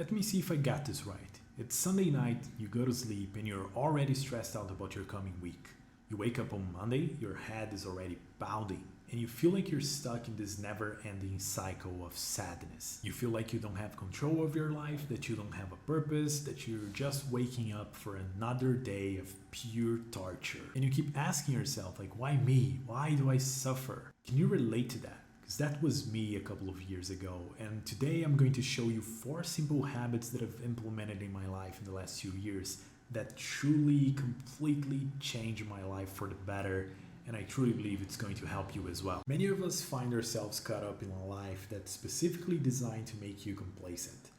Let me see if I got this right. It's Sunday night, you go to sleep, and you're already stressed out about your coming week. You wake up on Monday, your head is already pounding, and you feel like you're stuck in this never ending cycle of sadness. You feel like you don't have control of your life, that you don't have a purpose, that you're just waking up for another day of pure torture. And you keep asking yourself, like, why me? Why do I suffer? Can you relate to that? Because that was me a couple of years ago, and today I'm going to show you 4 simple habits that I've implemented in my life in the last 2 years that truly, completely changed my life for the better, and I truly believe it's going to help you as well. Many of us find ourselves caught up in a life that's specifically designed to make you complacent.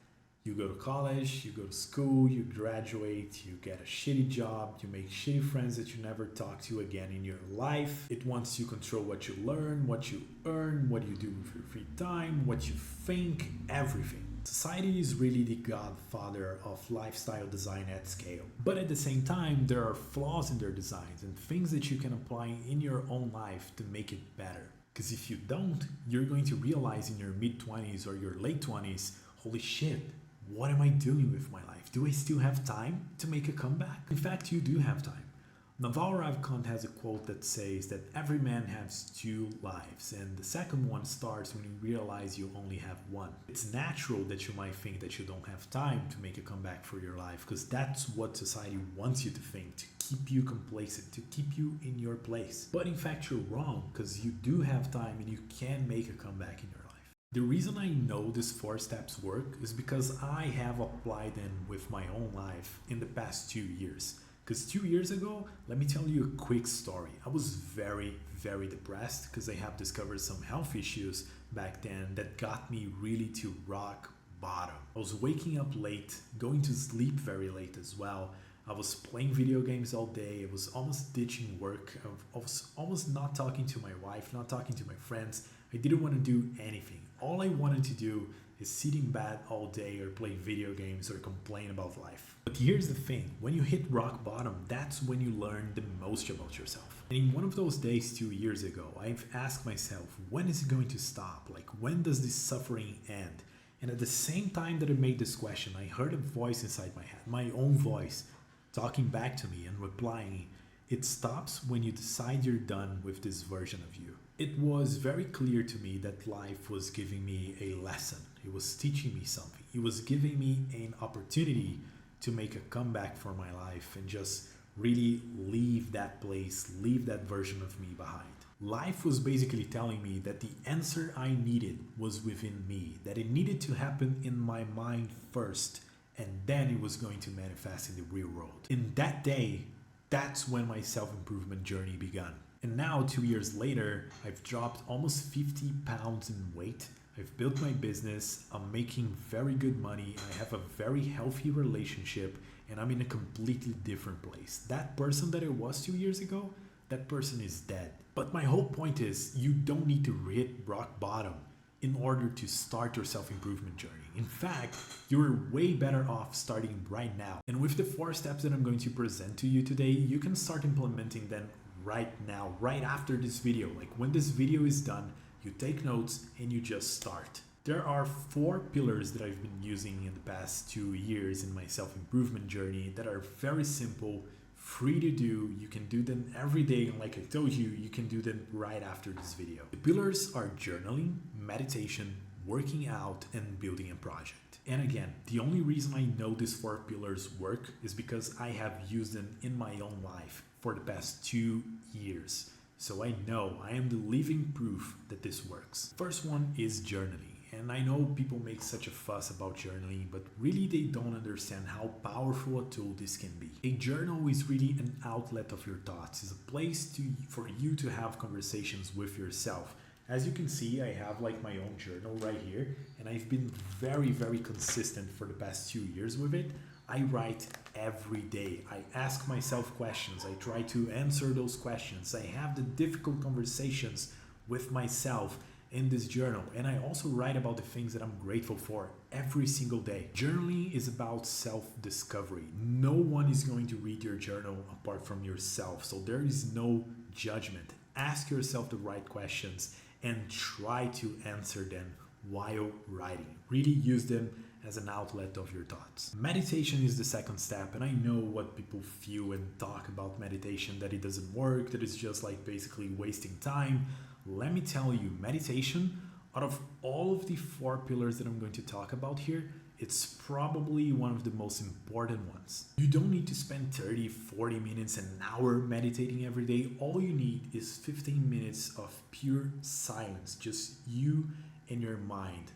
You go to college, you go to school, you graduate, you get a shitty job, you make shitty friends that you never talk to again in your life. It wants you to control what you learn, what you earn, what you do with your free time, what you think, everything. Society is really the godfather of lifestyle design at scale. But at the same time, there are flaws in their designs and things that you can apply in your own life to make it better. Because if you don't, you're going to realize in your mid-20s or your late 20s, holy shit, what am I doing with my life? Do I still have time to make a comeback? In fact, you do have time. Naval Ravikant has a quote that says that every man has 2 lives, and the second one starts when you realize you only have one. It's natural that you might think that you don't have time to make a comeback for your life, because that's what society wants you to think, to keep you complacent, to keep you in your place. But in fact, you're wrong, because you do have time and you can make a comeback in your life. The reason I know these 4 steps work is because I have applied them with my own life in the past 2 years. Because 2 years ago, let me tell you a quick story. I was very, very depressed because I have discovered some health issues back then that got me really to rock bottom. I was waking up late, going to sleep very late as well. I was playing video games all day. I was almost ditching work. I was almost not talking to my wife, not talking to my friends. I didn't want to do anything. All I wanted to do is sit in bed all day or play video games or complain about life. But here's the thing, when you hit rock bottom, that's when you learn the most about yourself. And in one of those days 2 years ago, I've asked myself, when is it going to stop? Like, when does this suffering end? And at the same time that I made this question, I heard a voice inside my head, my own voice, talking back to me and replying, it stops when you decide you're done with this version of you. It was very clear to me that life was giving me a lesson. It was teaching me something. It was giving me an opportunity to make a comeback for my life and just really leave that place, leave that version of me behind. Life was basically telling me that the answer I needed was within me, that it needed to happen in my mind first, and then it was going to manifest in the real world. In that day, that's when my self-improvement journey began. And now, 2 years later, I've dropped almost 50 pounds in weight. I've built my business, I'm making very good money, I have a very healthy relationship, and I'm in a completely different place. That person that I was 2 years ago, that person is dead. But my whole point is, you don't need to hit rock bottom in order to start your self-improvement journey. In fact, you're way better off starting right now. And with the 4 steps that I'm going to present to you today, you can start implementing them right now, right after this video. Like when this video is done, you take notes and you just start. There are 4 pillars that I've been using in the past 2 years in my self-improvement journey that are very simple, free to do. You can do them every day, and like I told you, you can do them right after this video. The pillars are journaling, meditation, working out, and building a project. And again, the only reason I know these 4 pillars work is because I have used them in my own life for the past 2 years. So I know, I am the living proof that this works. First one is journaling. And I know people make such a fuss about journaling, but really they don't understand how powerful a tool this can be. A journal is really an outlet of your thoughts. It's a place for you to have conversations with yourself. As you can see, I have like my own journal right here, and I've been very, very consistent for the past 2 years with it. I write every day. I ask myself questions. I try to answer those questions. I have the difficult conversations with myself in this journal, and I also write about the things that I'm grateful for every single day. Journaling is about self-discovery. No one is going to read your journal apart from yourself, so there is no judgment. Ask yourself the right questions and try to answer them while writing. Really use them as an outlet of your thoughts. Meditation is the second step, and I know what people feel and talk about meditation, that it doesn't work, that it's just like basically wasting time. Let me tell you, meditation, out of all of the 4 pillars that I'm going to talk about here, it's probably one of the most important ones. You don't need to spend 30, 40 minutes, an hour meditating every day. All you need is 15 minutes of pure silence, just you and your mind,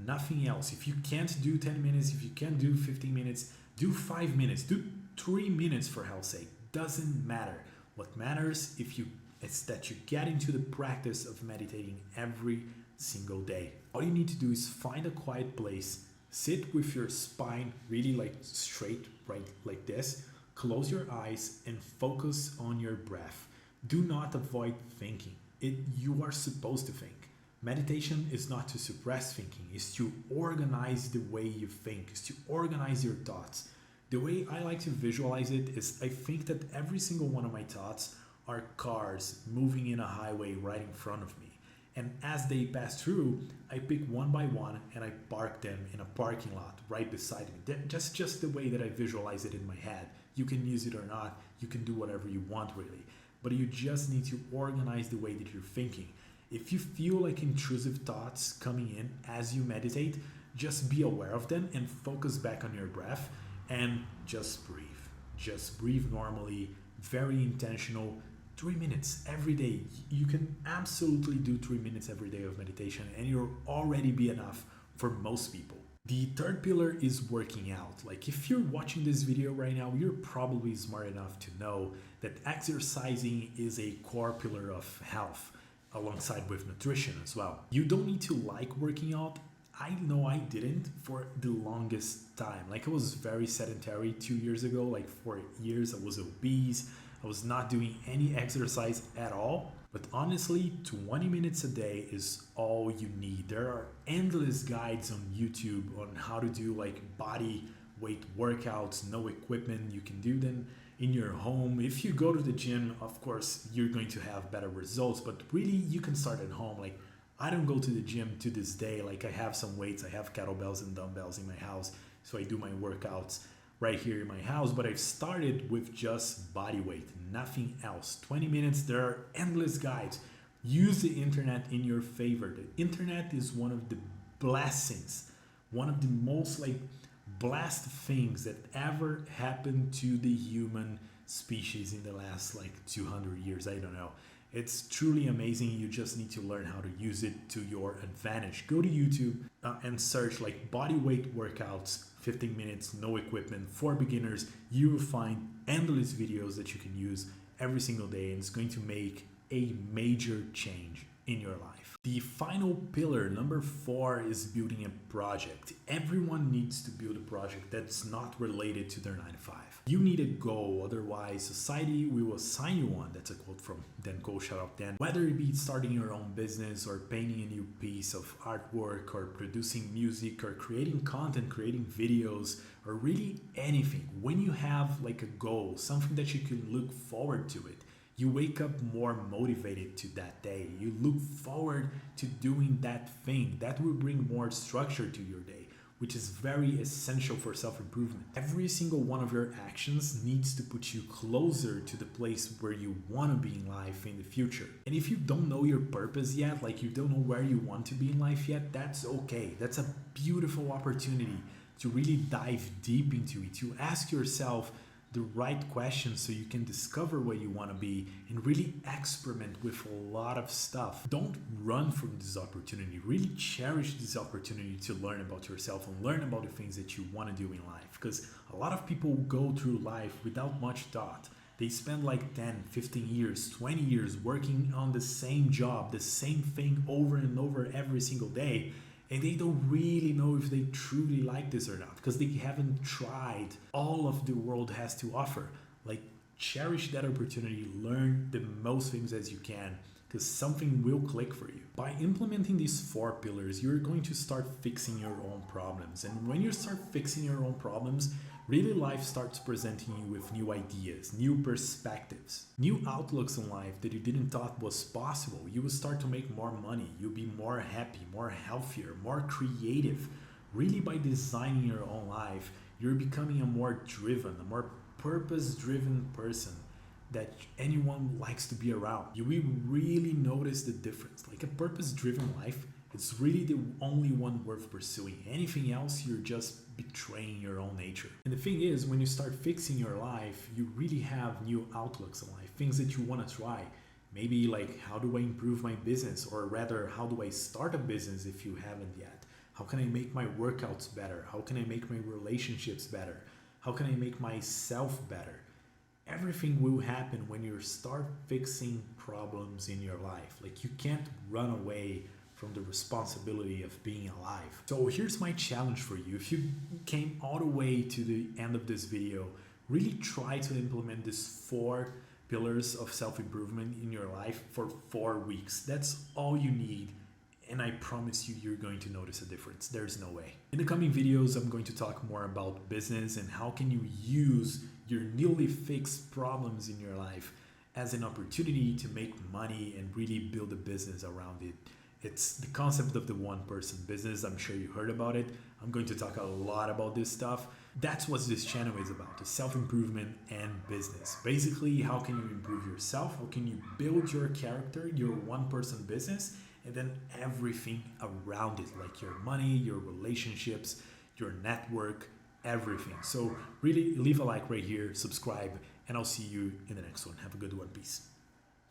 nothing else. If you can't do 10 minutes, if you can't do 15 minutes, do 5 minutes, do 3 minutes for hell's sake. Doesn't matter. What matters is that you get into the practice of meditating every single day. All you need to do is find a quiet place, sit with your spine really like straight, right, like this. Close your eyes and focus on your breath. Do not avoid thinking. You are supposed to think. Meditation is not to suppress thinking, it's to organize the way you think, it's to organize your thoughts. The way I like to visualize it is I think that every single one of my thoughts are cars moving in a highway right in front of me. And as they pass through, I pick one by one and I park them in a parking lot right beside me. Just the way that I visualize it in my head. You can use it or not. You can do whatever you want really. But you just need to organize the way that you're thinking. If you feel like intrusive thoughts coming in as you meditate, just be aware of them and focus back on your breath and just breathe. Just breathe normally, very intentional. 3 minutes every day. You can absolutely do 3 minutes every day of meditation and you'll already be enough for most people. The third pillar is working out. Like if you're watching this video right now, you're probably smart enough to know that exercising is a core pillar of health alongside with nutrition as well. You don't need to like working out. I know I didn't for the longest time. Like I was very sedentary 2 years ago, like for years I was obese. I was not doing any exercise at all, but honestly, 20 minutes a day is all you need. There are endless guides on YouTube on how to do like body weight workouts, no equipment. You can do them in your home. If you go to the gym, of course, you're going to have better results, but really you can start at home. Like I don't go to the gym to this day. Like I have some weights, I have kettlebells and dumbbells in my house. So I do my workouts right here in my house, but I've started with just body weight, nothing else. 20 minutes, there are endless guides. Use the internet in your favor. The internet is one of the blessings, one of the most like blessed things that ever happened to the human species in the last like 200 years. I don't know. It's truly amazing. You just need to learn how to use it to your advantage. Go to YouTube and search like body weight workouts, 15 minutes, no equipment for beginners. You will find endless videos that you can use every single day, and it's going to make a major change in your life. The final pillar, number 4, is building a project. Everyone needs to build a project that's not related to their 9 to 5. You need a goal, otherwise society will assign you one. That's a quote from Dan Cole, shout out Dan. Whether it be starting your own business or painting a new piece of artwork or producing music or creating content, creating videos, or really anything. When you have like a goal, something that you can look forward to it, you wake up more motivated to that day. You look forward to doing that thing. That will bring more structure to your day, which is very essential for self-improvement. Every single one of your actions needs to put you closer to the place where you want to be in life in the future. And if you don't know your purpose yet, like you don't know where you want to be in life yet, that's okay. That's a beautiful opportunity to really dive deep into it, to ask yourself the right questions so you can discover where you want to be and really experiment with a lot of stuff. Don't run from this opportunity. Really cherish this opportunity to learn about yourself and learn about the things that you want to do in life, because a lot of people go through life without much thought. They spend like 10, 15 years, 20 years working on the same job, the same thing over and over every single day. And they don't really know if they truly like this or not, because they haven't tried all of the world has to offer. Like, cherish that opportunity, learn the most things as you can, because something will click for you. By implementing these 4 pillars, you're going to start fixing your own problems. And when you start fixing your own problems, really life starts presenting you with new ideas, new perspectives, new outlooks on life that you didn't thought was possible. You will start to make more money. You'll be more happy, more healthier, more creative. Really, by designing your own life, you're becoming a more driven, a more purpose-driven person that anyone likes to be around. You will really notice the difference. Like a purpose-driven life, it's really the only one worth pursuing. Anything else, you're just betraying your own nature. And the thing is, when you start fixing your life, you really have new outlooks in life, things that you want to try. Maybe like, how do I improve my business? Or rather, how do I start a business if you haven't yet? How can I make my workouts better? How can I make my relationships better? How can I make myself better? Everything will happen when you start fixing problems in your life. Like, you can't run away from the responsibility of being alive. So here's my challenge for you. If you came all the way to the end of this video, really try to implement these 4 pillars of self-improvement in your life for 4 weeks. That's all you need. And I promise you, you're going to notice a difference. There's no way. In the coming videos, I'm going to talk more about business and how can you use your newly fixed problems in your life as an opportunity to make money and really build a business around it. It's the concept of the one-person business. I'm sure you heard about it. I'm going to talk a lot about this stuff. That's what this channel is about, the self-improvement and business. Basically, how can you improve yourself? How can you build your character, your one-person business, and then everything around it, like your money, your relationships, your network, everything. So really leave a like right here, subscribe, and I'll see you in the next one. Have a good one. Peace.